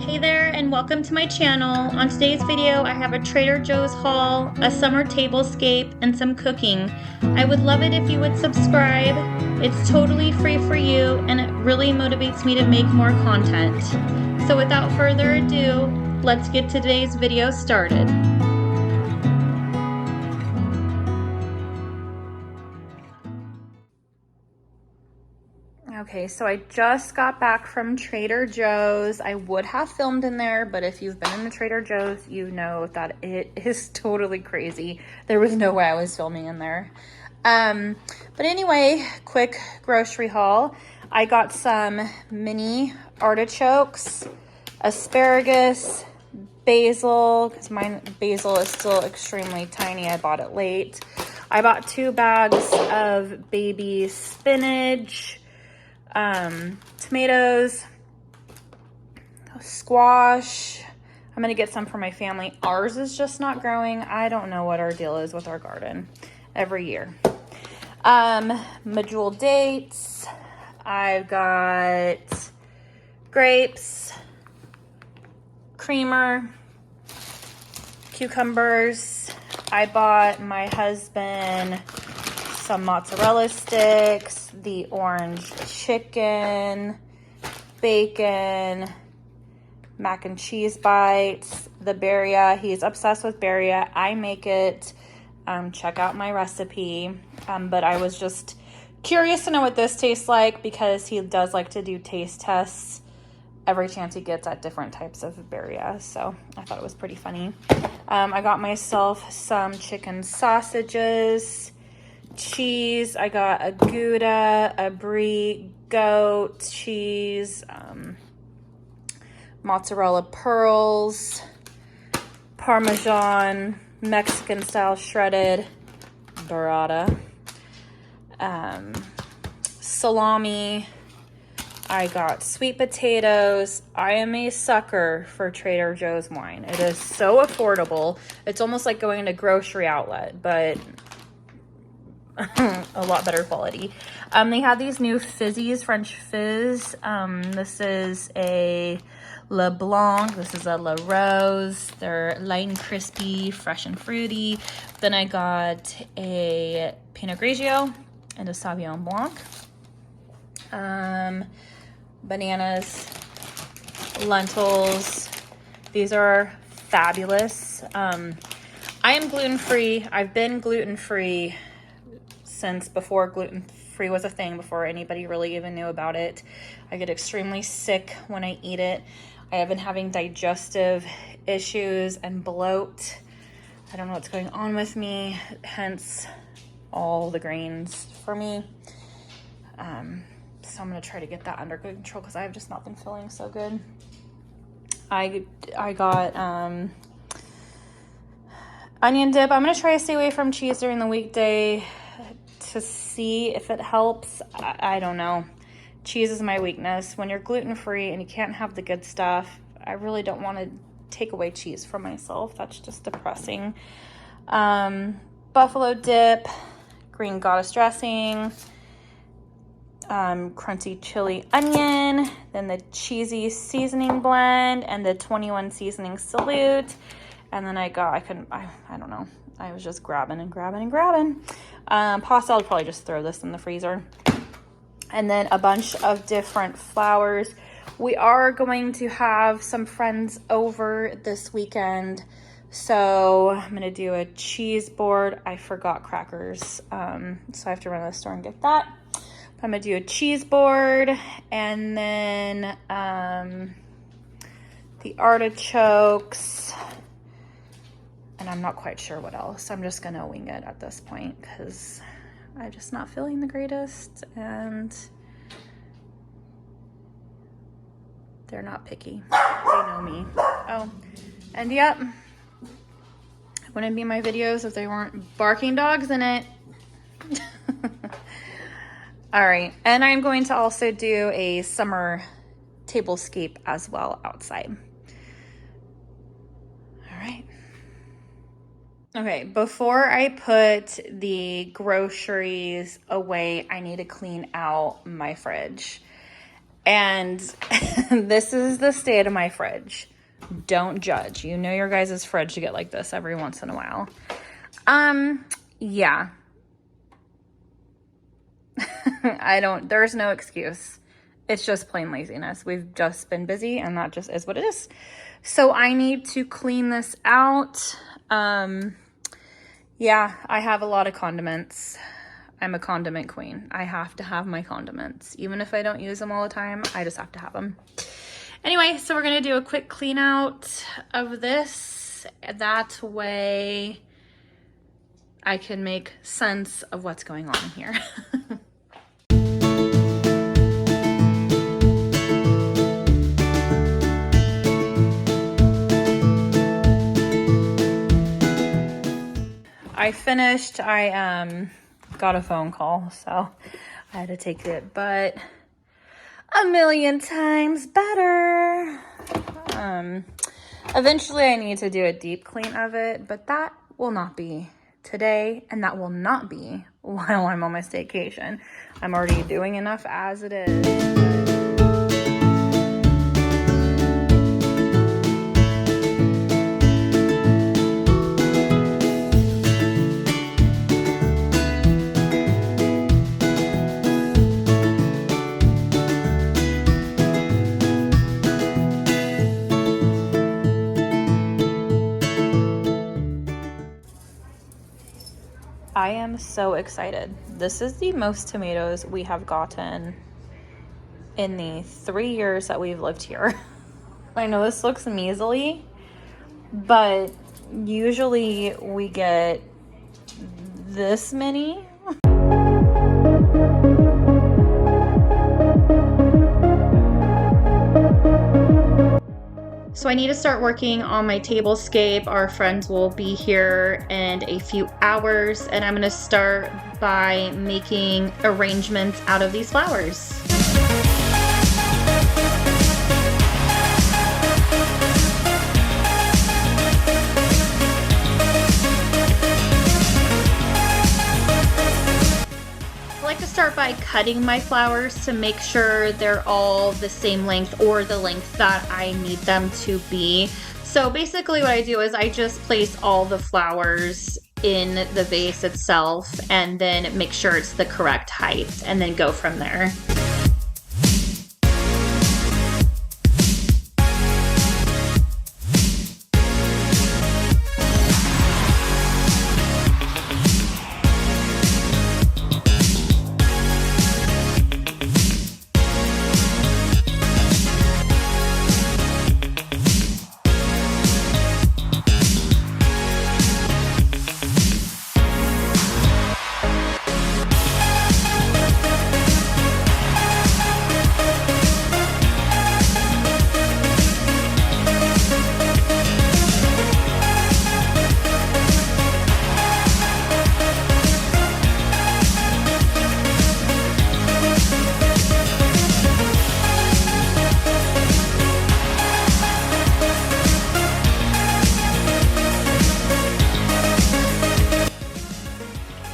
Hey there and welcome to my channel. On today's video I have a Trader Joe's haul, a summer tablescape, and some cooking. I would love it if you would subscribe. It's totally free for you and it really motivates me to make more content. So without further ado, let's get today's video started. Okay, so I just got back from Trader Joe's. I would have filmed in there, but if you've been in the Trader Joe's, you know that it is totally crazy. There was no way I was filming in there. But anyway, quick grocery haul. I got some mini artichokes, asparagus, basil, because my basil is still extremely tiny. I bought it late. I bought 2 bags of baby spinach, tomatoes, squash. I'm gonna get some for my family. Ours is just not growing. I don't know what our deal is with our garden every year. Medjool dates. I've got grapes, creamer, cucumbers. I bought my husband some mozzarella sticks, the orange chicken, bacon, mac and cheese bites, the birria. He's obsessed with birria. I make it. Check out my recipe. But I was just curious to know what this tastes like because he does like to do taste tests every chance he gets at different types of birria. So I thought it was pretty funny. I got myself some chicken sausages, cheese. I got a Gouda, a Brie goat cheese, mozzarella pearls, Parmesan, Mexican style shredded burrata, salami. I got sweet potatoes. I am a sucker for Trader Joe's wine. It is so affordable. It's almost like going to a grocery outlet, but a lot better quality. They have these new fizzies, French fizz. This is a Le Blanc. This is a La Rose. They're light and crispy, fresh and fruity. Then I got a Pinot Grigio and a Sauvignon Blanc. Bananas, lentils. These are fabulous. I am gluten-free. I've been gluten-free since before gluten-free was a thing, before anybody really even knew about it. I get extremely sick when I eat it. I have been having digestive issues and bloat. I don't know what's going on with me, hence all the grains for me. So I'm gonna try to get that under control because I have just not been feeling so good. I got onion dip. I'm gonna try to stay away from cheese during the weekday to see if it helps. I don't know. Cheese is my weakness. When you're gluten-free and you can't have the good stuff, I really don't want to take away cheese from myself. That's just depressing. Buffalo dip, green goddess dressing, crunchy chili onion, then the cheesy seasoning blend, and the 21 seasoning salute. And then I don't know. I was just grabbing and grabbing and grabbing. Pasta, I'll probably just throw this in the freezer. And then a bunch of different flours. We are going to have some friends over this weekend. So I'm gonna do a cheese board. I forgot crackers. So I have to run to the store and get that. I'm gonna do a cheese board and then the artichokes. And I'm not quite sure what else. I'm just gonna wing it at this point because I'm just not feeling the greatest and they're not picky. They know me. Oh, and yep, it wouldn't be my videos if they weren't barking dogs in it. All right, and I'm going to also do a summer tablescape as well outside. All right. Okay, before I put the groceries away, I need to clean out my fridge. And this is the state of my fridge. Don't judge. You know your guys' fridge to get like this every once in a while. Yeah. There's no excuse. It's just plain laziness. We've just been busy and that just is what it is. So I need to clean this out. Yeah, I have a lot of condiments. I'm a condiment queen. I have to have my condiments. Even if I don't use them all the time, I just have to have them. Anyway, so we're gonna do a quick clean out of this. That way I can make sense of what's going on here. I finished. I got a phone call, so I had to take it, but a million times better. Eventually I need to do a deep clean of it, but that will not be today, and that will not be while I'm on my staycation. I'm already doing enough as it is. I am so excited. This is the most tomatoes we have gotten in the 3 years that we've lived here. I know this looks measly, but usually we get this many. So I need to start working on my tablescape. Our friends will be here in a few hours, and I'm gonna start by making arrangements out of these flowers. Start by cutting my flowers to make sure they're all the same length or the length that I need them to be. So basically what I do is I just place all the flowers in the vase itself and then make sure it's the correct height and then go from there.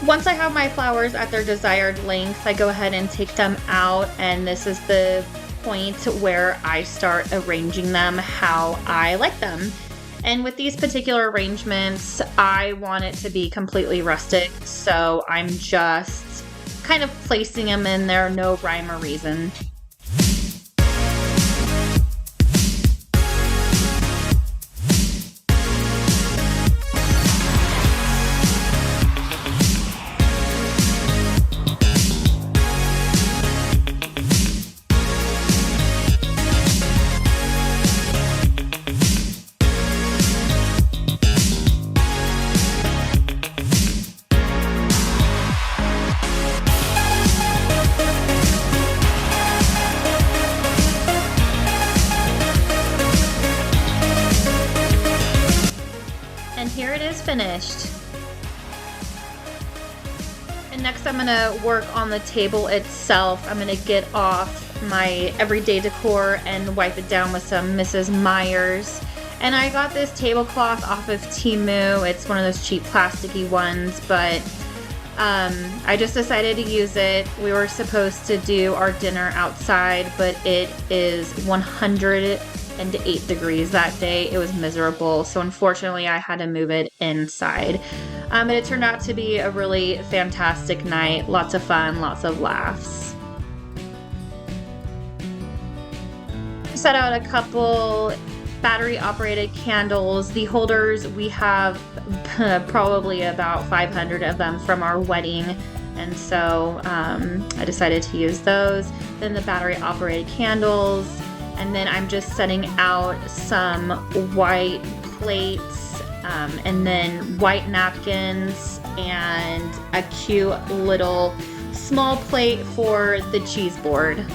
Once I have my flowers at their desired length, I go ahead and take them out, and this is the point where I start arranging them how I like them. And with these particular arrangements, I want it to be completely rustic, so I'm just kind of placing them in there, no rhyme or reason. Here it is finished. And next I'm gonna work on the table itself. I'm gonna get off my everyday decor and wipe it down with some Mrs. Meyer's. And I got this tablecloth off of Temu. It's one of those cheap plasticky ones, but I just decided to use it. We were supposed to do our dinner outside, but it is 108 degrees that day. It was miserable, so unfortunately I had to move it inside. And it turned out to be a really fantastic night. Lots of fun, lots of laughs. Set out a couple battery operated candles. The holders, we have probably about 500 of them from our wedding, and so I decided to use those. Then the battery operated candles, and then I'm just setting out some white plates, and then white napkins, and a cute little small plate for the cheese board.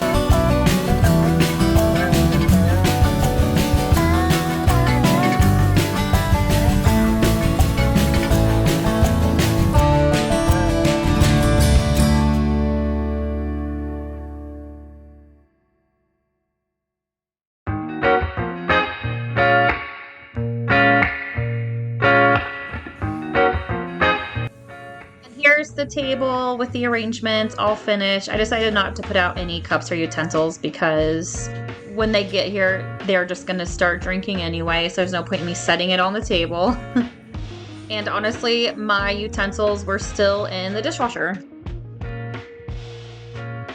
Here's the table with the arrangements all finished. I decided not to put out any cups or utensils because when they get here, they're just gonna start drinking anyway, so there's no point in me setting it on the table. And honestly, my utensils were still in the dishwasher.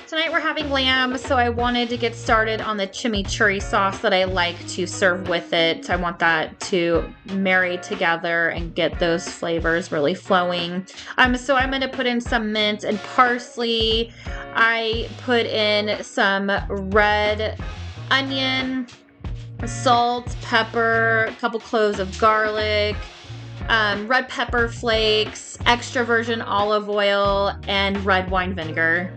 Tonight we're having lamb, so I wanted to get started on the chimichurri sauce that I like to serve with it. I want that to marry together and get those flavors really flowing. So I'm going to put in some mint and parsley. I put in some red onion, salt, pepper, a couple cloves of garlic, red pepper flakes, extra virgin olive oil, and red wine vinegar.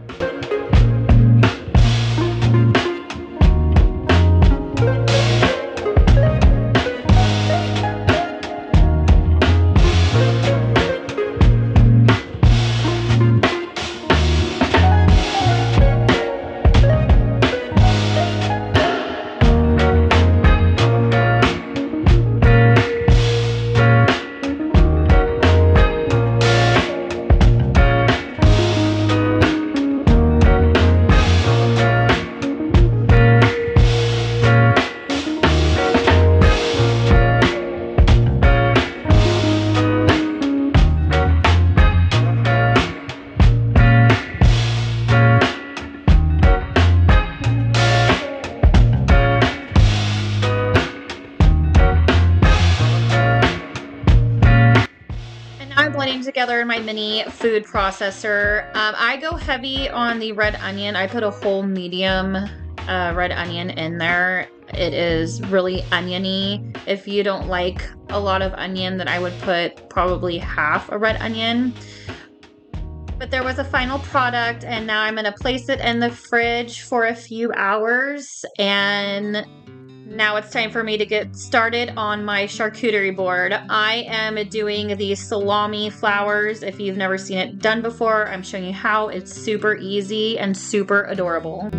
Together in my mini food processor. I go heavy on the red onion. I put a whole medium red onion in there. It is really oniony. If you don't like a lot of onion, then I would put probably half a red onion. But there was a final product, and now I'm going to place it in the fridge for a few hours, and now it's time for me to get started on my charcuterie board. I am doing the salami flowers. If you've never seen it done before, I'm showing you how. It's super easy and super adorable.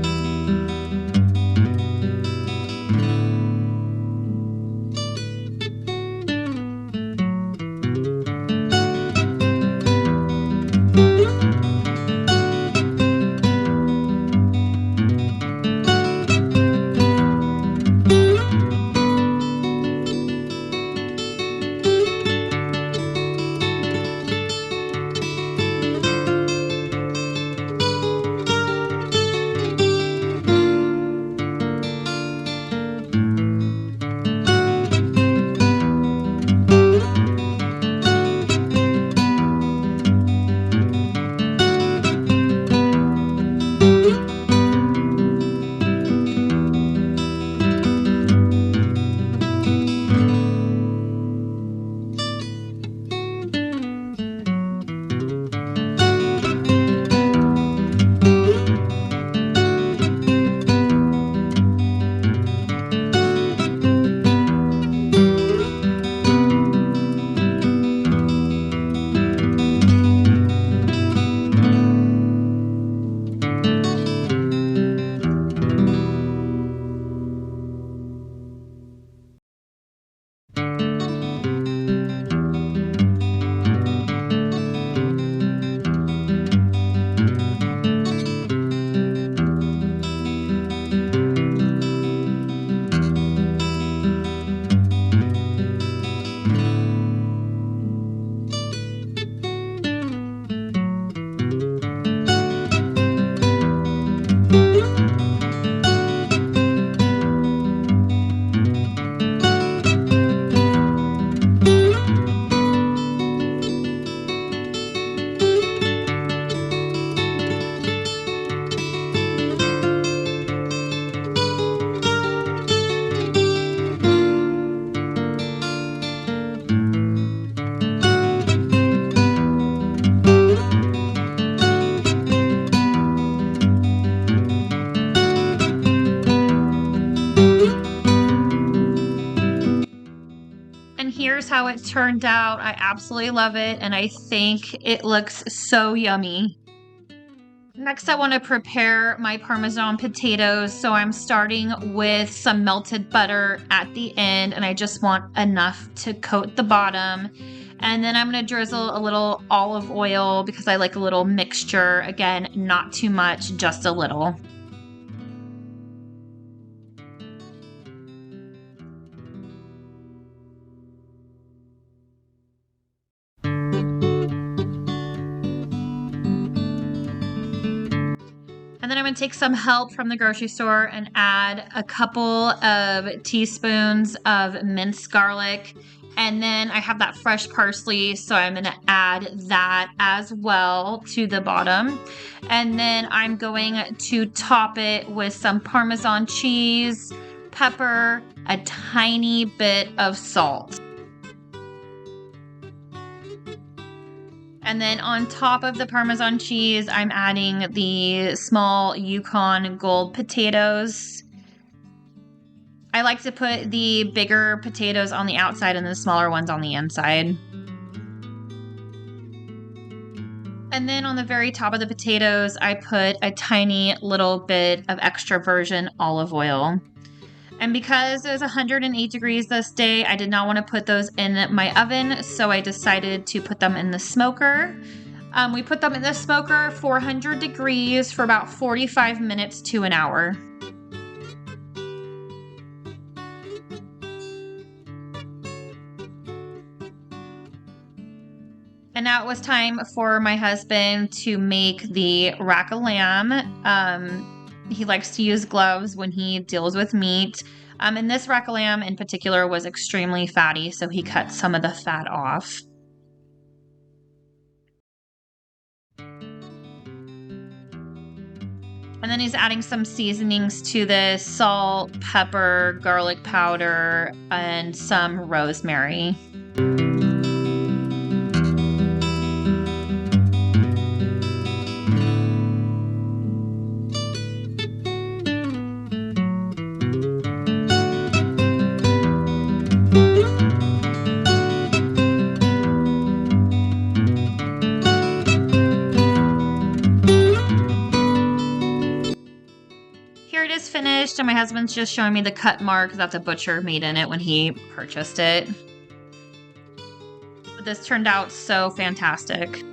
And here's how it turned out. I absolutely love it, and I think it looks so yummy. Next, I want to prepare my Parmesan potatoes. So I'm starting with some melted butter at the end, and I just want enough to coat the bottom. And then I'm going to drizzle a little olive oil because I like a little mixture. Again, not too much, just a little. And then I'm going to take some help from the grocery store and add a couple of teaspoons of minced garlic. And then I have that fresh parsley, so I'm going to add that as well to the bottom. And then I'm going to top it with some Parmesan cheese, pepper, a tiny bit of salt. And then on top of the Parmesan cheese, I'm adding the small Yukon Gold potatoes. I like to put the bigger potatoes on the outside and the smaller ones on the inside. And then on the very top of the potatoes, I put a tiny little bit of extra virgin olive oil. And because it was 108 degrees this day, I did not want to put those in my oven, so I decided to put them in the smoker. We put them in the smoker 400 degrees for about 45 minutes to an hour. And now it was time for my husband to make the rack of lamb. He likes to use gloves when he deals with meat. And this rack of lamb in particular was extremely fatty, so he cut some of the fat off. And then he's adding some seasonings to this: salt, pepper, garlic powder, and some rosemary. Here it is finished, and my husband's just showing me the cut mark that the butcher made in it when he purchased it. But this turned out so fantastic.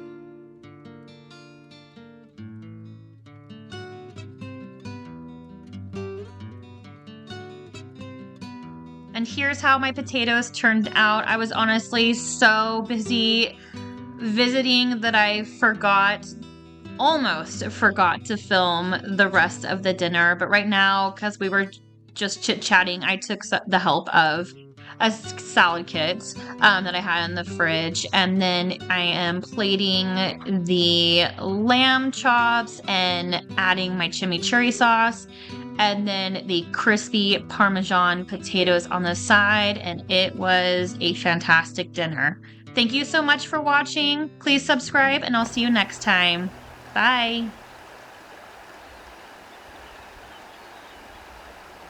And here's how my potatoes turned out. I was honestly so busy visiting that I almost forgot to film the rest of the dinner. But right now, because we were just chit-chatting, I took the help of a salad kit that I had in the fridge. And then I am plating the lamb chops and adding my chimichurri sauce, and then the crispy Parmesan potatoes on the side. And it was a fantastic dinner. Thank you so much for watching. Please subscribe, and I'll see you next time. Bye.